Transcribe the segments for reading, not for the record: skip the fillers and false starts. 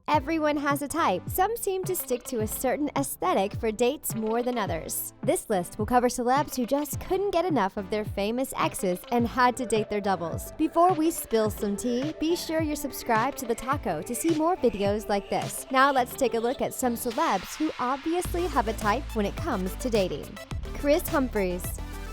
Everyone has a type. Some seem to stick to a certain aesthetic for dates more than others. This list will cover celebs who just couldn't get enough of their famous exes and had to date their doubles. Before we spill some tea, be sure you're subscribed to the Taco to see more videos like this. Now let's take a look at some celebs who obviously have a type when it comes to dating. Kris Humphries.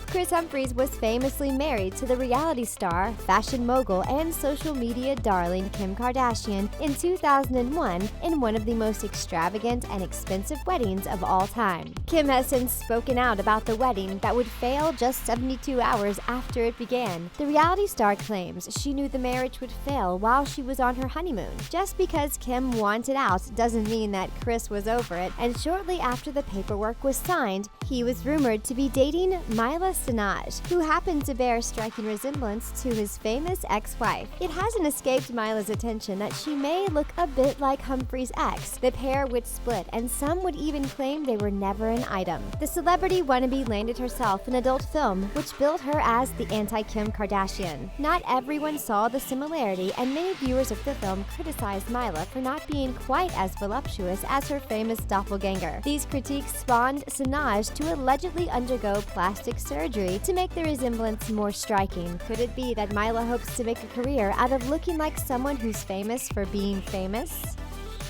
Kris Humphries was famously married to the reality star, fashion mogul, and social media darling Kim Kardashian in 2001 in one of the most extravagant and expensive weddings of all time. Kim has since spoken out about the wedding that would fail just 72 hours after it began. The reality star claims she knew the marriage would fail while she was on her honeymoon. Just because Kim wanted out doesn't mean that Kris was over it, and shortly after the paperwork was signed, he was rumored to be dating Mila Sinaj, who happened to bear striking resemblance to his famous ex-wife. It hasn't escaped Mila's attention that she may look a bit like Humphries' ex. The pair would split, and some would even claim they were never an item. The celebrity wannabe landed herself an adult film, which billed her as the anti-Kim Kardashian. Not everyone saw the similarity, and many viewers of the film criticized Mila for not being quite as voluptuous as her famous doppelganger. These critiques spawned Sinaj to allegedly undergo plastic surgery to make the resemblance more striking. Could it be that Mila hopes to make a career out of looking like someone who's famous for being famous?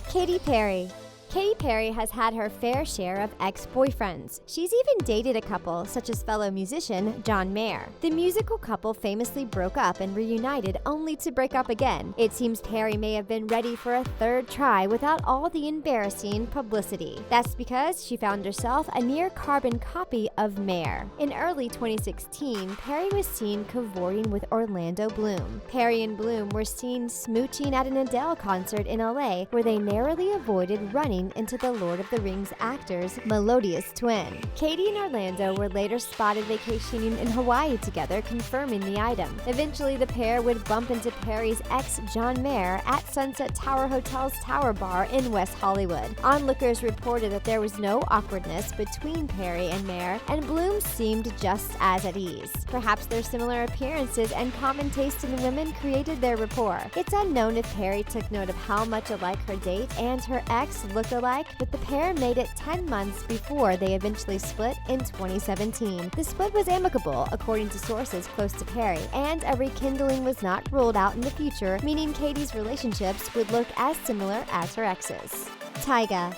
Katy Perry. Katy Perry has had her fair share of ex-boyfriends. She's even dated a couple, such as fellow musician John Mayer. The musical couple famously broke up and reunited only to break up again. It seems Perry may have been ready for a third try without all the embarrassing publicity. That's because she found herself a near carbon copy of Mayer. In early 2016, Perry was seen cavorting with Orlando Bloom. Perry and Bloom were seen smooching at an Adele concert in LA, where they narrowly avoided running into the Lord of the Rings actor's melodious twin. Katy and Orlando were later spotted vacationing in Hawaii together, confirming the item. Eventually, the pair would bump into Perry's ex, John Mayer, at Sunset Tower Hotel's Tower Bar in West Hollywood. Onlookers reported that there was no awkwardness between Perry and Mayer, and Bloom seemed just as at ease. Perhaps their similar appearances and common taste in women created their rapport. It's unknown if Perry took note of how much alike her date and her ex looked alike, but the pair made it 10 months before they eventually split in 2017. The split was amicable, according to sources close to Perry, and a rekindling was not ruled out in the future, meaning Katy's relationships would look as similar as her ex's. Tyga.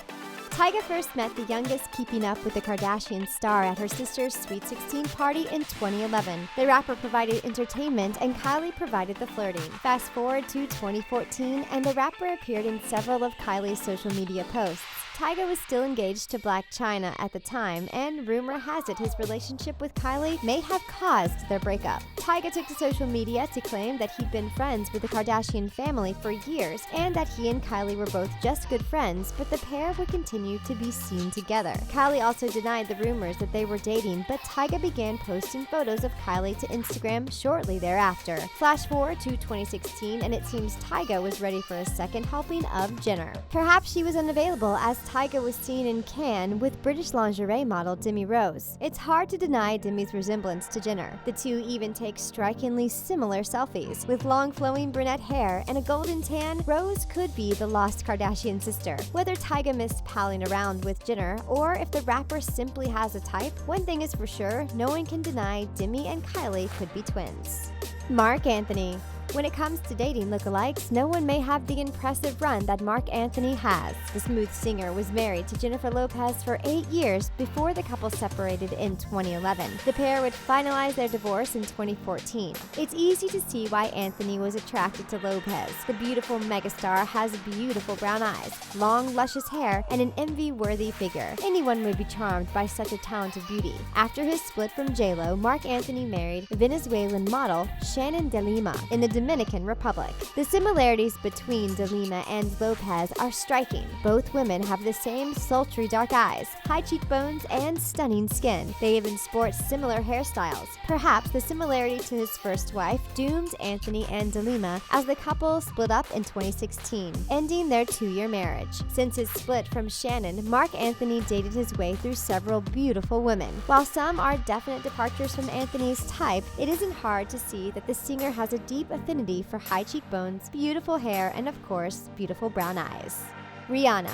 Tyga first met the youngest Keeping Up with the Kardashians star at her sister's Sweet 16 party in 2011. The rapper provided entertainment and Kylie provided the flirting. Fast forward to 2014, and the rapper appeared in several of Kylie's social media posts. Tyga was still engaged to Blac Chyna at the time, and rumor has it his relationship with Kylie may have caused their breakup. Tyga took to social media to claim that he'd been friends with the Kardashian family for years and that he and Kylie were both just good friends, but the pair would continue to be seen together. Kylie also denied the rumors that they were dating, but Tyga began posting photos of Kylie to Instagram shortly thereafter. Flash forward to 2016, and it seems Tyga was ready for a second helping of Jenner. Perhaps she was unavailable, as Tyga was seen in Cannes with British lingerie model Demi Rose. It's hard to deny Demi's resemblance to Jenner. The two even take strikingly similar selfies. With long flowing brunette hair and a golden tan, Rose could be the lost Kardashian sister. Whether Tyga missed palling around with Jenner or if the rapper simply has a type, one thing is for sure, no one can deny Demi and Kylie could be twins. Marc Anthony. When it comes to dating lookalikes, no one may have the impressive run that Marc Anthony has. The smooth singer was married to Jennifer Lopez for 8 years before the couple separated in 2011. The pair would finalize their divorce in 2014. It's easy to see why Anthony was attracted to Lopez. The beautiful megastar has beautiful brown eyes, long, luscious hair, and an envy-worthy figure. Anyone would be charmed by such a talented beauty. After his split from J.Lo, Marc Anthony married Venezuelan model Shannon de Lima in the Dominican Republic. The similarities between de Lima and Lopez are striking. Both women have the same sultry dark eyes, high cheekbones, and stunning skin. They even sport similar hairstyles. Perhaps the similarity to his first wife doomed Anthony and de Lima as the couple split up in 2016, ending their 2-year marriage. Since his split from Shannon, Marc Anthony dated his way through several beautiful women. While some are definite departures from Anthony's type, it isn't hard to see that the singer has a deep affinity for high cheekbones, beautiful hair, and of course, beautiful brown eyes. Rihanna.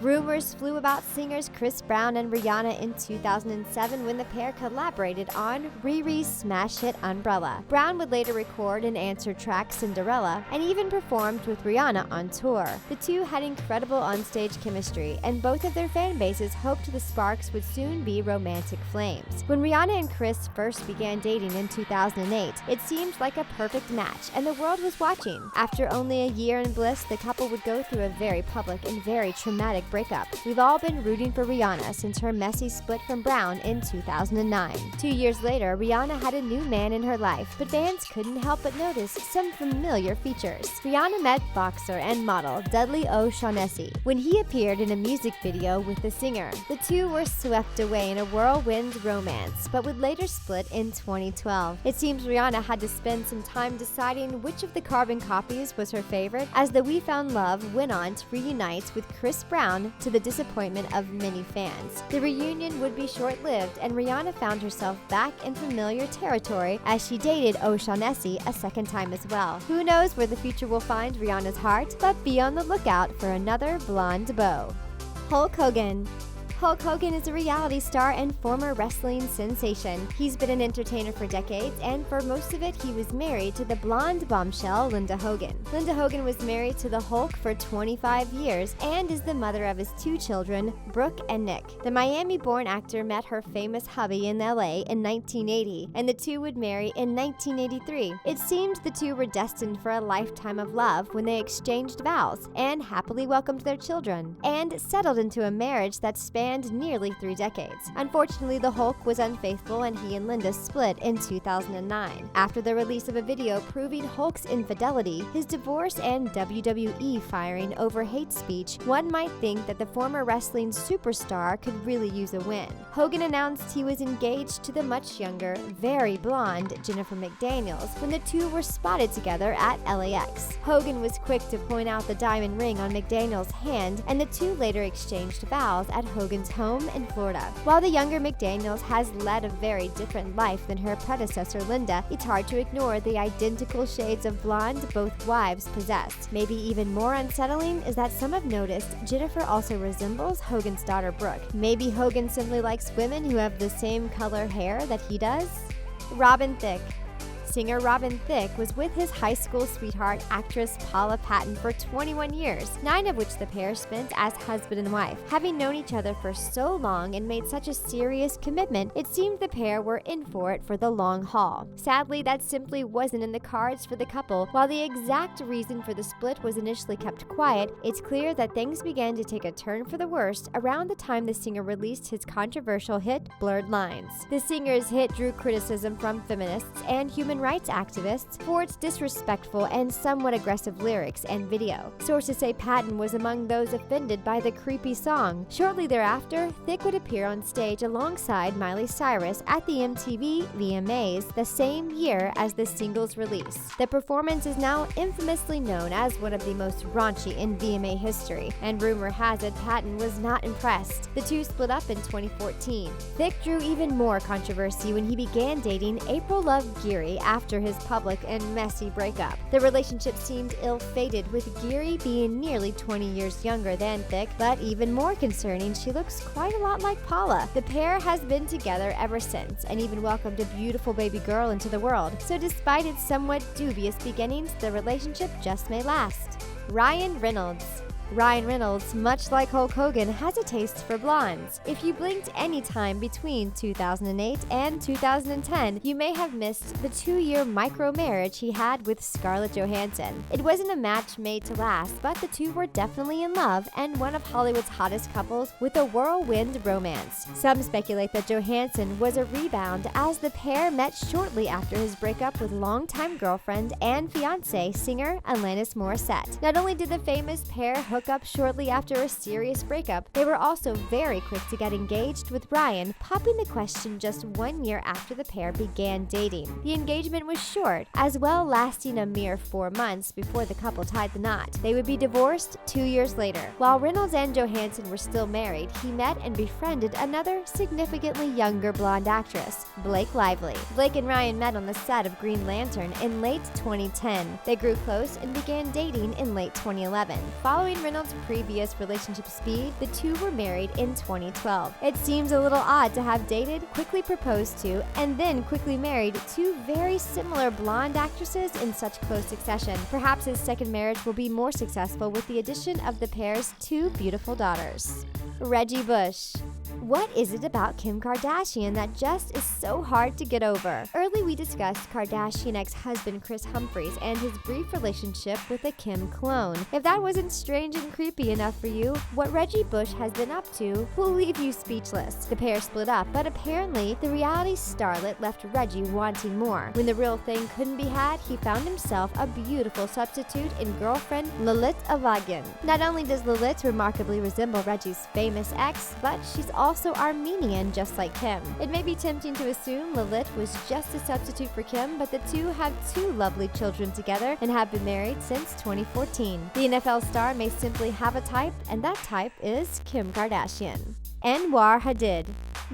Rumors flew about singers Chris Brown and Rihanna in 2007 when the pair collaborated on Riri's smash hit Umbrella. Brown would later record and answer track Cinderella and even performed with Rihanna on tour. The two had incredible onstage chemistry, and both of their fan bases hoped the sparks would soon be romantic flames. When Rihanna and Chris first began dating in 2008, it seemed like a perfect match, and the world was watching. After only a year in bliss, the couple would go through a very public and very traumatic breakup. We've all been rooting for Rihanna since her messy split from Brown in 2009. 2 years later, Rihanna had a new man in her life, but fans couldn't help but notice some familiar features. Rihanna met boxer and model Dudley O'Shaughnessy when he appeared in a music video with the singer. The two were swept away in a whirlwind romance, but would later split in 2012. It seems Rihanna had to spend some time deciding which of the carbon copies was her favorite, as the We Found Love went on to reunite with Chris Brown to the disappointment of many fans. The reunion would be short-lived, and Rihanna found herself back in familiar territory as she dated O'Shaughnessy a second time as well. Who knows where the future will find Rihanna's heart, but be on the lookout for another blonde beau. Hulk Hogan. Hulk Hogan is a reality star and former wrestling sensation. He's been an entertainer for decades, and for most of it, he was married to the blonde bombshell Linda Hogan. Linda Hogan was married to the Hulk for 25 years and is the mother of his 2 children, Brooke and Nick. The Miami-born actor met her famous hubby in LA in 1980, and the two would marry in 1983. It seemed the two were destined for a lifetime of love when they exchanged vows and happily welcomed their children, and settled into a marriage that spanned nearly 3 decades. Unfortunately, the Hulk was unfaithful, and he and Linda split in 2009. After the release of a video proving Hulk's infidelity, his divorce, and WWE firing over hate speech, one might think that the former wrestling superstar could really use a win. Hogan announced he was engaged to the much younger, very blonde Jennifer McDaniels when the two were spotted together at LAX. Hogan was quick to point out the diamond ring on McDaniels' hand, and the two later exchanged vows at Hogan's home in Florida. While the younger McDaniels has led a very different life than her predecessor Linda, it's hard to ignore the identical shades of blonde both wives possessed. Maybe even more unsettling is that some have noticed Jennifer also resembles Hogan's daughter Brooke. Maybe Hogan simply likes women who have the same color hair that he does? Robin Thicke. Singer Robin Thicke was with his high school sweetheart, actress Paula Patton, for 21 years, 9 of which the pair spent as husband and wife. Having known each other for so long and made such a serious commitment, it seemed the pair were in for it for the long haul. Sadly, that simply wasn't in the cards for the couple. While the exact reason for the split was initially kept quiet, it's clear that things began to take a turn for the worst around the time the singer released his controversial hit, Blurred Lines. The singer's hit drew criticism from feminists and human rights activists for its disrespectful and somewhat aggressive lyrics and video. Sources say Patton was among those offended by the creepy song. Shortly thereafter, Thicke would appear on stage alongside Miley Cyrus at the MTV VMAs the same year as the single's release. The performance is now infamously known as one of the most raunchy in VMA history, and rumor has it Patton was not impressed. The two split up in 2014. Thicke drew even more controversy when he began dating April Love Geary after his public and messy breakup. The relationship seemed ill-fated, with Geary being nearly 20 years younger than Thicke, but even more concerning, she looks quite a lot like Paula. The pair has been together ever since, and even welcomed a beautiful baby girl into the world. So despite its somewhat dubious beginnings, the relationship just may last. Ryan Reynolds. Ryan Reynolds, much like Hulk Hogan, has a taste for blondes. If you blinked any time between 2008 and 2010, you may have missed the 2-year micro-marriage he had with Scarlett Johansson. It wasn't a match made to last, but the two were definitely in love and one of Hollywood's hottest couples with a whirlwind romance. Some speculate that Johansson was a rebound, as the pair met shortly after his breakup with longtime girlfriend and fiancé singer Alanis Morissette. Not only did the famous pair hook hookup shortly after a serious breakup, they were also very quick to get engaged, with Ryan popping the question just 1 year after the pair began dating. The engagement was short, as well, lasting a mere 4 months before the couple tied the knot. They would be divorced 2 years later. While Reynolds and Johansson were still married, he met and befriended another significantly younger blonde actress, Blake Lively. Blake and Ryan met on the set of Green Lantern in late 2010. They grew close and began dating in late 2011. Following Reynolds' previous relationship speed, the two were married in 2012. It seems a little odd to have dated, quickly proposed to, and then quickly married two very similar blonde actresses in such close succession. Perhaps his second marriage will be more successful with the addition of the pair's two beautiful daughters. Reggie Bush. What is it about Kim Kardashian that just is so hard to get over? Early we discussed Kardashian ex-husband Kris Humphries and his brief relationship with a Kim clone. If that wasn't strange and creepy enough for you, what Reggie Bush has been up to will leave you speechless. The pair split up, but apparently the reality starlet left Reggie wanting more. When the real thing couldn't be had, he found himself a beautiful substitute in girlfriend Lilith Avagan. Not only does Lilith remarkably resemble Reggie's famous ex, but she's also Armenian, just like Kim. It may be tempting to assume Lilith was just a substitute for Kim, but the two have two lovely children together and have been married since 2014. The NFL star may simply have a type, and that type is Kim Kardashian. Anwar Hadid.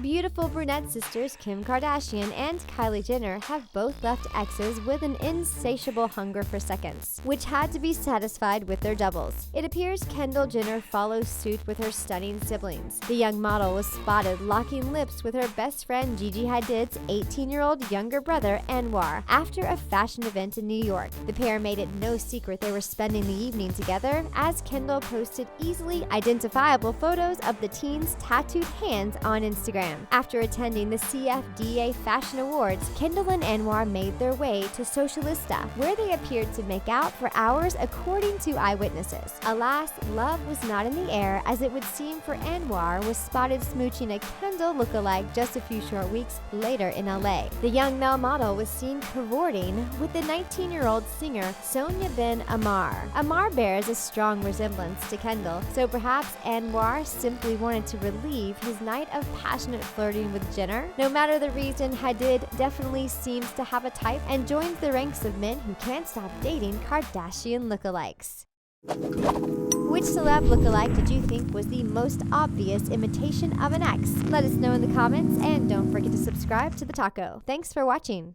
Beautiful brunette sisters Kim Kardashian and Kylie Jenner have both left exes with an insatiable hunger for seconds, which had to be satisfied with their doubles. It appears Kendall Jenner follows suit with her stunning siblings. The young model was spotted locking lips with her best friend Gigi Hadid's 18-year-old younger brother Anwar after a fashion event in New York. The pair made it no secret they were spending the evening together, as Kendall posted easily identifiable photos of the teen's tattooed hands on Instagram. After attending the CFDA Fashion Awards, Kendall and Anwar made their way to Socialista, where they appeared to make out for hours according to eyewitnesses. Alas, love was not in the air, as it would seem, for Anwar was spotted smooching a Kendall lookalike just a few short weeks later in LA. The young male model was seen cavorting with the 19-year-old singer Sonia Ben Amar. Amar bears a strong resemblance to Kendall, so perhaps Anwar simply wanted to relieve his night of passionate flirting with Jenner. No matter the reason, Hadid definitely seems to have a type and joins the ranks of men who can't stop dating Kardashian lookalikes. Which celeb lookalike did you think was the most obvious imitation of an ex? Let us know in the comments, and don't forget to subscribe to The Taco. Thanks for watching.